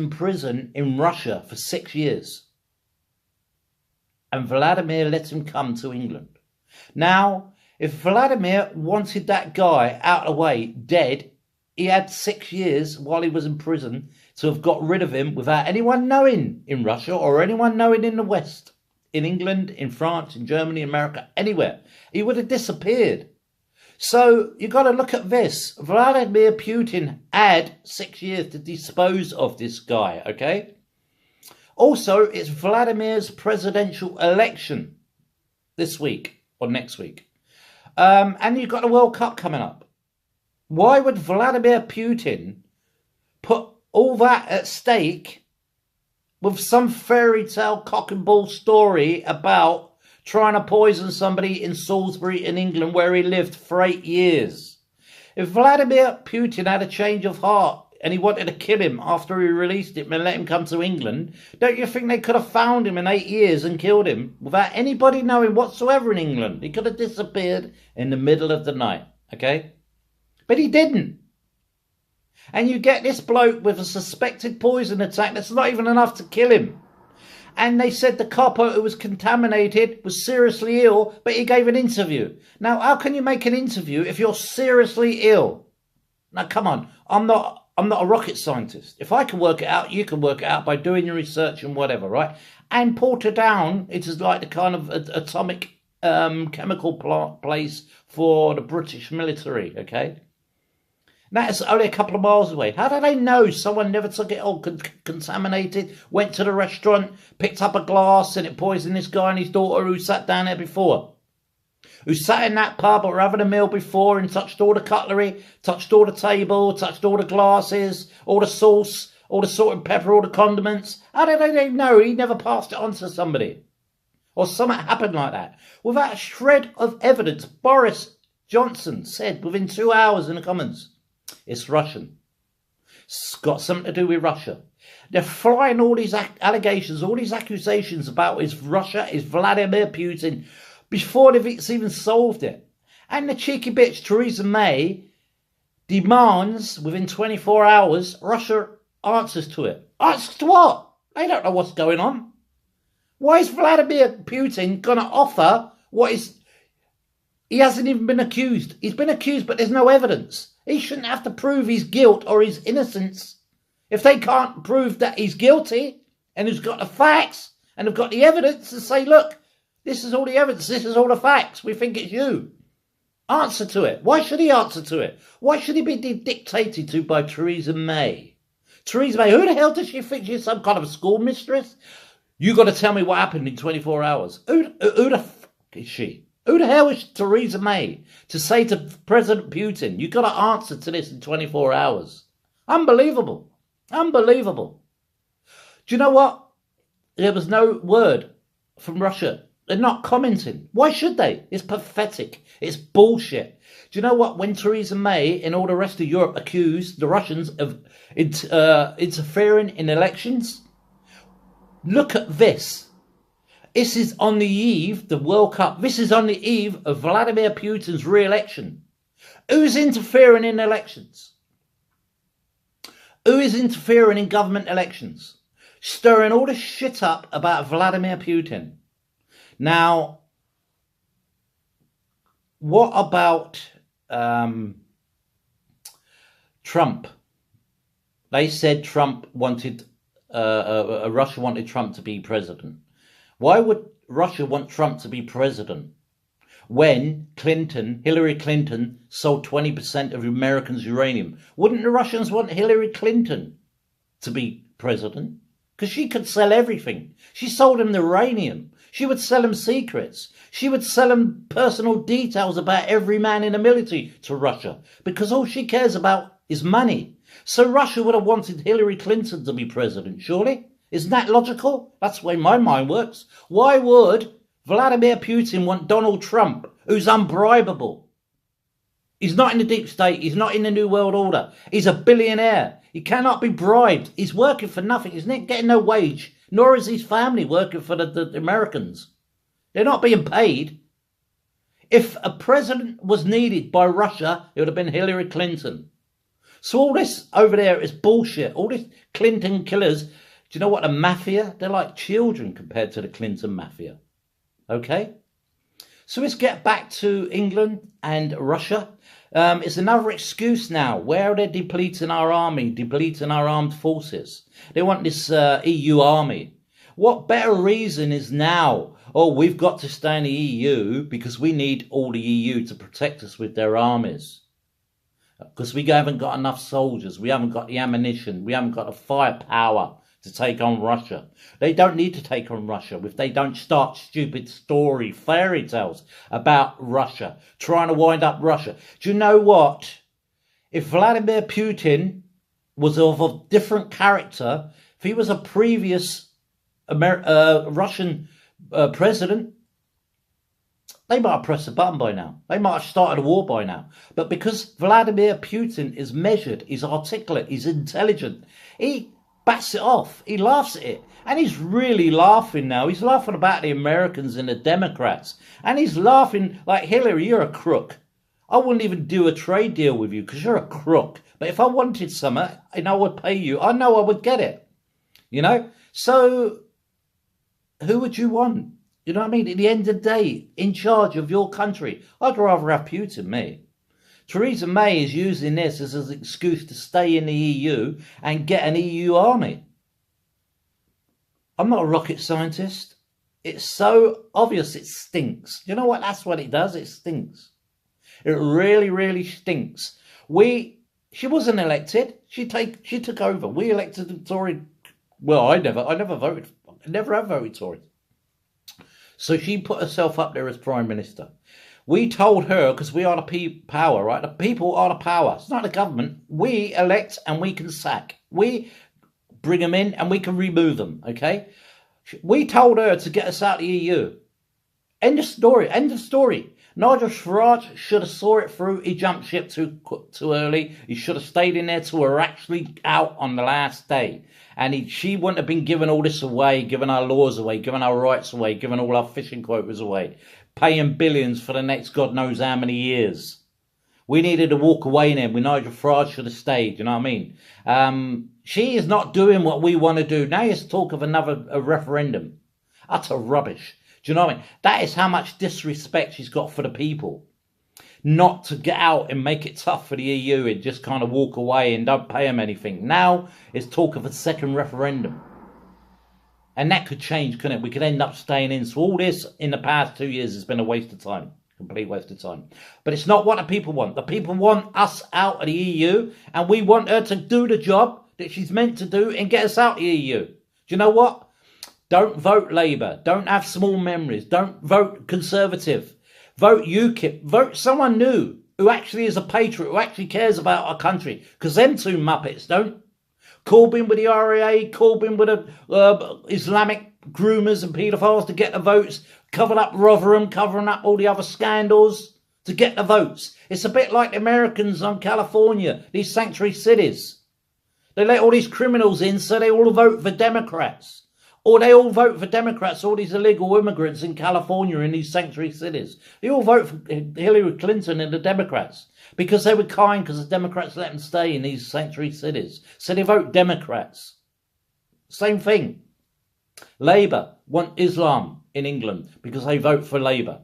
in prison in Russia for 6 years. And Vladimir let him come to England. Now, if Vladimir wanted that guy out of the way, dead, he had 6 years while he was in prison to have got rid of him without anyone knowing in Russia or anyone knowing in the West, in England, in France, in Germany, America, anywhere. He would have disappeared. So you got to look at this. Vladimir Putin had 6 years to dispose of this guy, okay? Also, it's Vladimir's presidential election this week or next week. And you've got the World Cup coming up. Why would Vladimir Putin put all that at stake with some fairy tale cock and bull story about trying to poison somebody in Salisbury in England where he lived for 8 years? If Vladimir Putin had a change of heart and he wanted to kill him after he released him and let him come to England, don't you think they could have found him in 8 years and killed him without anybody knowing whatsoever in England? He could have disappeared in the middle of the night, okay? But he didn't. And you get this bloke with a suspected poison attack that's not even enough to kill him. And they said the copper who was contaminated was seriously ill, but he gave an interview. Now, how can you make an interview if you're seriously ill? Now, come on. I'm not a rocket scientist. If I can work it out, you can work it out by doing your research and whatever, right? And Portadown, it is like the kind of atomic chemical place for the British military, okay? That's only a couple of miles away. How do they know someone never took it all contaminated, went to the restaurant, picked up a glass and it poisoned this guy and his daughter who sat down there before? Who sat in that pub or having a meal before and touched all the cutlery, touched all the table, touched all the glasses, all the sauce, all the salt and pepper, all the condiments? How do they know he never passed it on to somebody? Or something happened like that? Without a shred of evidence, Boris Johnson said within 2 hours in the Commons, it's Russian. It's got something to do with Russia. They're flying all these allegations, all these accusations about is Russia, is Vladimir Putin, before they've even solved it. And the cheeky bitch, Theresa May, demands within 24 hours, Russia answers to it. Answers to what? They don't know what's going on. Why is Vladimir Putin going to offer what is... He hasn't even been accused. He's been accused, but there's no evidence. He shouldn't have to prove his guilt or his innocence. If they can't prove that he's guilty and he's got the facts and have got the evidence to say, look, this is all the evidence, this is all the facts, we think it's you. Answer to it. Why should he answer to it? Why should he be dictated to by Theresa May? Theresa May, who the hell does she think she's, some kind of a school mistress? You got to tell me what happened in 24 hours. Who the fuck is she? Who the hell is Theresa May to say to President Putin, you've got to answer to this in 24 hours? Unbelievable. Unbelievable. Do you know what? There was no word from Russia. They're not commenting. Why should they? It's pathetic. It's bullshit. Do you know what? When Theresa May and all the rest of Europe accused the Russians of interfering in elections, look at this. This is on the eve, the World Cup, this is on the eve of Vladimir Putin's re-election. Who's interfering in elections? Who is interfering in government elections? Stirring all this shit up about Vladimir Putin. Now, what about Trump? They said Trump wanted, Russia wanted Trump to be president. Why would Russia want Trump to be president when Hillary Clinton sold 20% of Americans' uranium? Wouldn't the Russians want Hillary Clinton to be president? Because she could sell everything. She sold him the uranium. She would sell him secrets. She would sell him personal details about every man in the military to Russia because all she cares about is money. So Russia would have wanted Hillary Clinton to be president, surely? Isn't that logical? That's the way my mind works. Why would Vladimir Putin want Donald Trump, who's unbribable? He's not in the deep state. He's not in the New World Order. He's a billionaire. He cannot be bribed. He's working for nothing. He's not getting no wage, nor is his family working for the Americans. They're not being paid. If a president was needed by Russia, it would have been Hillary Clinton. So all this over there is bullshit. All this Clinton killers, do you know what, the mafia? They're like children compared to the Clinton mafia. Okay? So let's get back to England and Russia. It's another excuse now. Where they're depleting our army, depleting our armed forces. They want this EU army. What better reason is now, oh, we've got to stay in the EU because we need all the EU to protect us with their armies. Because we haven't got enough soldiers. We haven't got the ammunition. We haven't got the firepower to take on Russia. They don't need to take on Russia if they don't start stupid fairy tales about Russia, trying to wind up Russia. Do you know what? If Vladimir Putin was of a different character, if he was a previous Russian president, they might have pressed a button by now. They might have started a war by now. But because Vladimir Putin is measured, he's articulate, he's intelligent, he bats it off. He laughs at it. And he's really laughing now. He's laughing about the Americans and the Democrats. And he's laughing like, Hillary, you're a crook. I wouldn't even do a trade deal with you because you're a crook. But if I wanted something and I would pay you, I know I would get it. You know? So who would you want? You know what I mean? At the end of the day, in charge of your country, I'd rather have Putin, me. Theresa May is using this as an excuse to stay in the EU and get an EU army. I'm not a rocket scientist. It's so obvious it stinks. You know what? That's what it does. It stinks. It really, really stinks. She wasn't elected. She took over. We elected the Tory. Well, I never voted. I never have voted Tory. So she put herself up there as Prime Minister. We told her, because we are the power, right? The people are the power. It's not the government. We elect and we can sack. We bring them in and we can remove them, okay? We told her to get us out of the EU. End of story. End of story. Nigel Farage should have saw it through. He jumped ship too early. He should have stayed in there till we're actually out on the last day. And she wouldn't have been giving all this away, giving our laws away, giving our rights away, giving all our fishing quotas away, paying billions for the next God knows how many years. We needed to walk away then. When Nigel Farage should have stayed, you know what I mean? She is not doing what we want to do. Now there's talk of a referendum. Utter rubbish. Do you know what I mean? That is how much disrespect she's got for the people. Not to get out and make it tough for the EU and just kind of walk away and don't pay them anything. Now it's talk of a second referendum. And that could change, couldn't it? We could end up staying in. So all this in the past 2 years has been a waste of time. Complete waste of time. But it's not what the people want. The people want us out of the EU. And we want her to do the job that she's meant to do and get us out of the EU. Do you know what? Don't vote Labour. Don't have small memories. Don't vote Conservative. Vote UKIP. Vote someone new who actually is a patriot, who actually cares about our country. Because them two muppets don't. Corbyn with the RAA, Corbyn with the Islamic groomers and paedophiles to get the votes, covered up Rotherham, covering up all the other scandals to get the votes. It's a bit like the Americans on California, these sanctuary cities. They let all these criminals in so they all vote for Democrats. Or they all vote for Democrats, all these illegal immigrants in California in these sanctuary cities. They all vote for Hillary Clinton and the Democrats because they were kind because the Democrats let them stay in these sanctuary cities. So they vote Democrats. Same thing. Labour want Islam in England because they vote for Labour.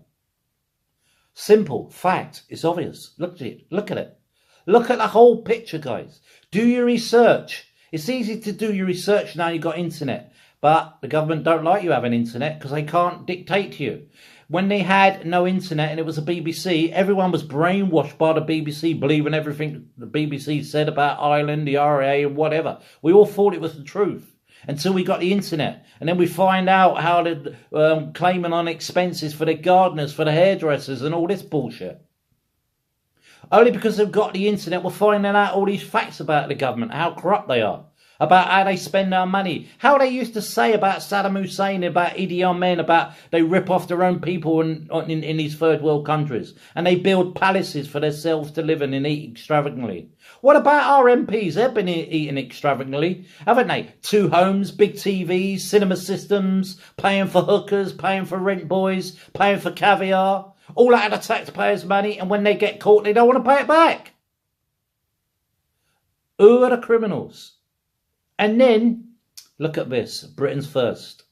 Simple. Fact. It's obvious. Look at it. Look at it. Look at the whole picture, guys. Do your research. It's easy to do your research now you've got internet. But the government don't like you having internet because they can't dictate to you. When they had no internet and it was a BBC, everyone was brainwashed by the BBC, believing everything the BBC said about Ireland, the RAA and whatever. We all thought it was the truth until we got the internet. And then we find out how they're claiming on expenses for the gardeners, for the hairdressers and all this bullshit. Only because they've got the internet, we're finding out all these facts about the government, how corrupt they are. About how they spend our money. How they used to say about Saddam Hussein, about Idi Amin, about they rip off their own people in these third world countries. And they build palaces for themselves to live in and eat extravagantly. What about our MPs? They've been eating extravagantly, haven't they? 2 homes, big TVs, cinema systems, paying for hookers, paying for rent boys, paying for caviar. All out of the taxpayers' money. And when they get caught, they don't want to pay it back. Who are the criminals? And then, look at this, Britain's first.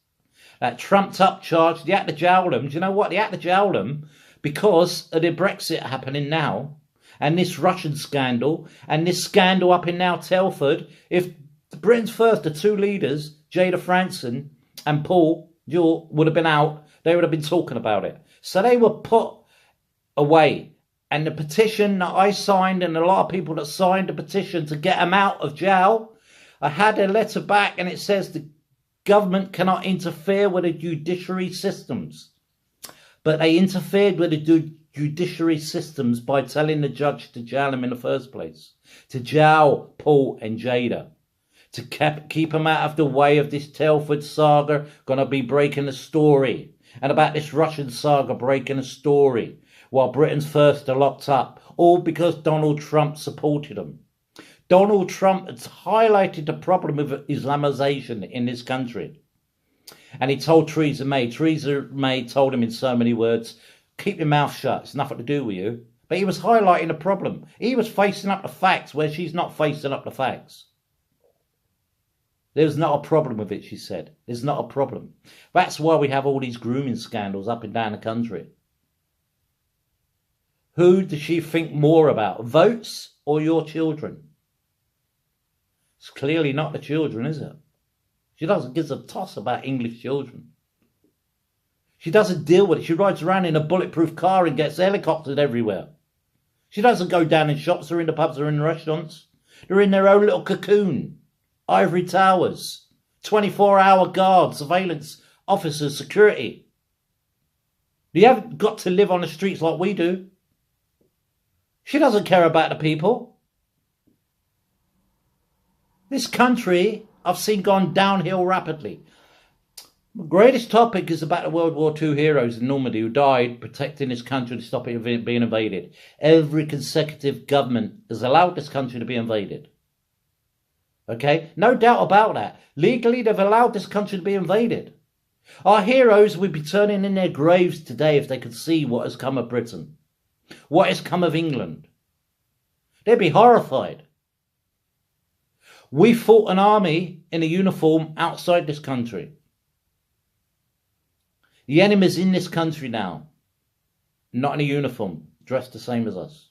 That trumped up charge, they had to jail them. Do you know what? They had to jail them because of the Brexit happening now, and this Russian scandal, and this scandal up in now Telford. If Britain's first, the two leaders, Jada Franson and Paul Jewell, would have been out, they would have been talking about it. So they were put away. And the petition that I signed, and a lot of people that signed the petition to get them out of jail, I had a letter back and it says the government cannot interfere with the judiciary systems. But they interfered with the judiciary systems by telling the judge to jail them in the first place. To jail Paul and Jada. To keep them out of the way of this Telford saga going to be breaking the story. And about this Russian saga breaking the story. While Britain's first are locked up. All because Donald Trump supported them. Donald Trump has highlighted the problem of Islamization in this country. And he told Theresa May. Theresa May told him in so many words, keep your mouth shut. It's nothing to do with you. But he was highlighting the problem. He was facing up the facts where she's not facing up the facts. There's not a problem with it, she said. There's not a problem. That's why we have all these grooming scandals up and down the country. Who does she think more about? Votes or your children? It's clearly not the children, is it? She doesn't give a toss about English children. She doesn't deal with it. She rides around in a bulletproof car and gets helicoptered everywhere. She doesn't go down in shops or in the pubs or in the restaurants. They're in their own little cocoon. Ivory towers. 24-hour guards, surveillance officers, security. You haven't got to live on the streets like we do. She doesn't care about the people. This country, I've seen gone downhill rapidly. The greatest topic is about the World War II heroes in Normandy who died protecting this country to stop it being invaded. Every consecutive government has allowed this country to be invaded. Okay? No doubt about that. Legally, they've allowed this country to be invaded. Our heroes would be turning in their graves today if they could see what has come of Britain. What has come of England. They'd be horrified. We fought an army in a uniform outside this country. The enemy's in this country now. Not in a uniform, dressed the same as us.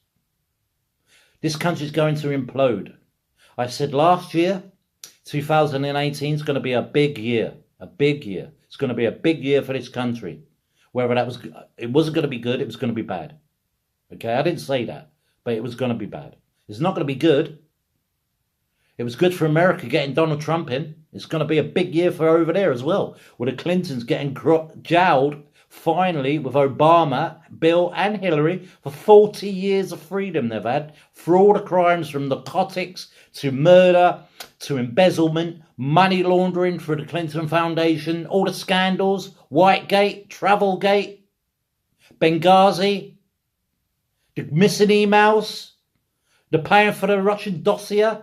This country's going to implode. I said last year, 2018 is going to be a big year. A big year. It's going to be a big year for this country. Whether that was, it wasn't going to be good, it was going to be bad. Okay, I didn't say that, but it was going to be bad. It's not going to be good. It was good for America getting Donald Trump in. It's going to be a big year for over there as well. With the Clintons getting jailed, finally, with Obama, Bill and Hillary, for 40 years of freedom they've had. For all the crimes from narcotics to murder to embezzlement, money laundering through the Clinton Foundation, all the scandals, Whitegate, Travelgate, Benghazi, the missing emails, the paying for the Russian dossier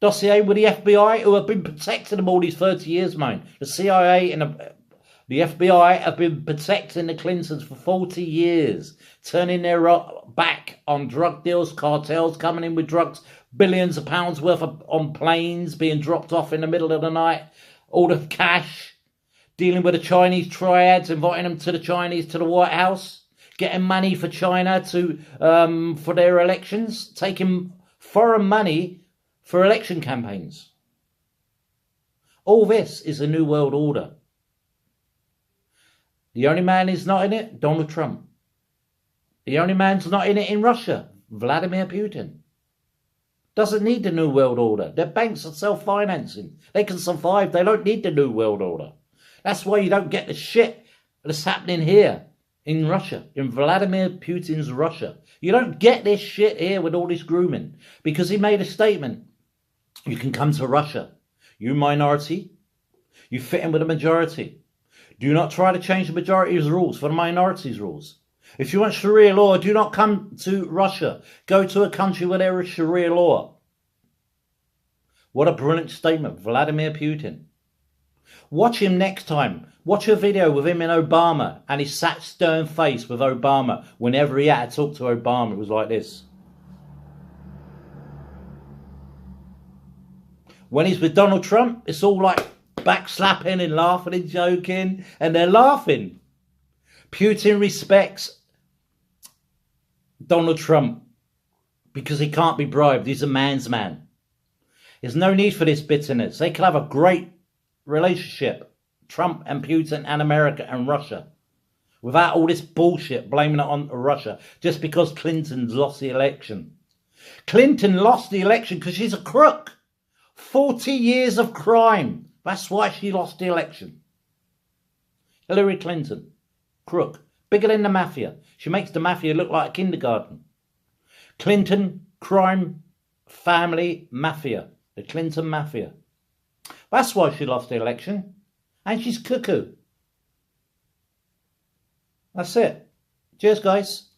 with the FBI, who have been protecting them all these 30 years, man. The CIA and the FBI have been protecting the Clintons for 40 years, turning their back on drug deals, cartels coming in with drugs, billions of pounds worth on planes being dropped off in the middle of the night, all the cash, dealing with the Chinese triads, inviting them to the White House, getting money for China for their elections, taking foreign money for election campaigns. All this is a new world order. The only man who's not in it, Donald Trump. The only man who's not in it in Russia, Vladimir Putin. Doesn't need the new world order. Their banks are self-financing. They can survive. They don't need the new world order. That's why you don't get the shit that's happening here in Russia, in Vladimir Putin's Russia. You don't get this shit here with all this grooming, because he made a statement. You can come to Russia. You minority. You fit in with the majority. Do not try to change the majority's rules for the minority's rules. If you want Sharia law, do not come to Russia. Go to a country where there is Sharia law. What a brilliant statement, Vladimir Putin. Watch him next time. Watch a video with him and Obama, and he sat stern face with Obama. Whenever he had to talk to Obama, it was like this. When he's with Donald Trump, it's all like backslapping and laughing and joking, and they're laughing. Putin respects Donald Trump because he can't be bribed. He's a man's man. There's no need for this bitterness. They could have a great relationship, Trump and Putin and America and Russia, without all this bullshit blaming it on Russia just because Clinton's lost the election. Clinton lost the election because she's a crook. 40 years of crime. That's why she lost the election. Hillary Clinton, crook, bigger than the mafia. She makes the mafia look like a kindergarten. Clinton, crime, family, mafia. The Clinton mafia. That's why she lost the election. And she's cuckoo. That's it. Cheers, guys.